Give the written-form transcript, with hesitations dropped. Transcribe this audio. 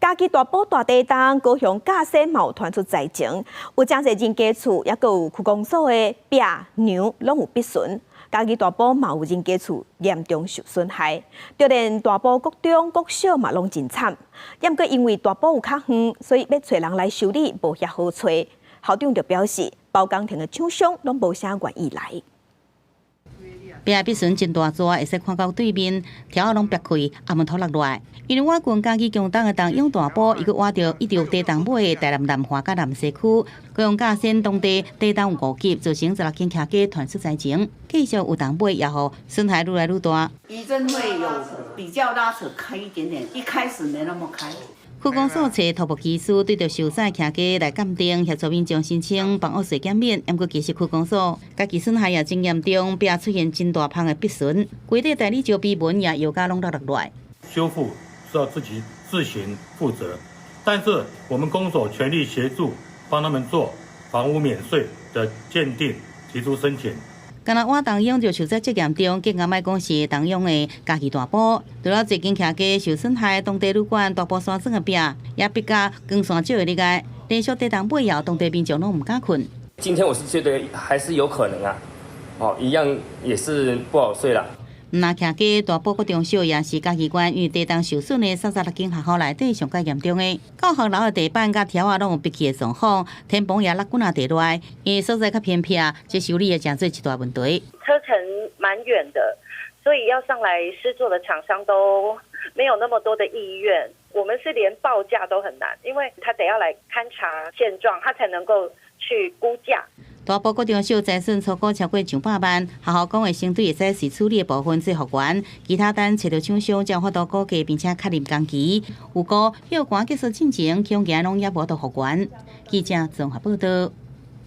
家己大埔大地东高雄架势嘛传出灾情，有真侪人家厝，也阁有区公所的壁、梁拢有必损。家己大埔嘛有人家厝严重受损害，就连大埔国中、国小嘛拢真惨。也毋过因为大埔有较远，所以要找人来修理无遐好找。校长就表示，包工程的厂商拢无啥愿意来。壁必须真大纸，会使看到对面，条仔拢裂开，暗门土落落来。因为我军家己强东东永大埔，伊阁挖到一条地东尾的台南华甲南西区，高雄架线当地地东有误击，造成16间徛家传出灾情，继续有东尾也好，损害愈来愈大。余震会有比较拉扯开一点点，一开始没那么开。区公所找土木技师对着受灾徛家来鉴定，协助民众申请房屋税减免。不过其实区公所家己损害也真严重，壁出现真大片的壁损，规地代理就碑文也油价拢落来。修复是要自己自行负责，但是我们公所全力协助，帮他们做房屋免税的鉴定，提出申请。干那我东涌就受灾最严重，更加卖讲是东涌的家己大埔，除了一间徛家受损害，当地旅馆大埔山庄的壁也逼甲光线照的入来，连续地东尾后，当地民众拢唔敢困。今天我是觉得还是有可能啊，一样也是不好睡啦。那徛家大埔国中小也是家己关于地动受损的36间学校内底上较严重的。教学楼的地板甲条仔拢有闭起的状况，天棚也落滚啊地落来，因为所在较偏僻，这修理也真做一大问题。车程蛮远的，所以要上来施作的厂商都没有那么多的意愿。我们是连报价都很难，因为他得要来勘察现状，他才能够去估价。大埔国中小财损超过超过100万，学校讲的相对会使是处理的部分最复原，其他单找到厂商才发到估价并且确认工期。有估休馆结束进程，恐惊拢也无到复原。记者综合报道。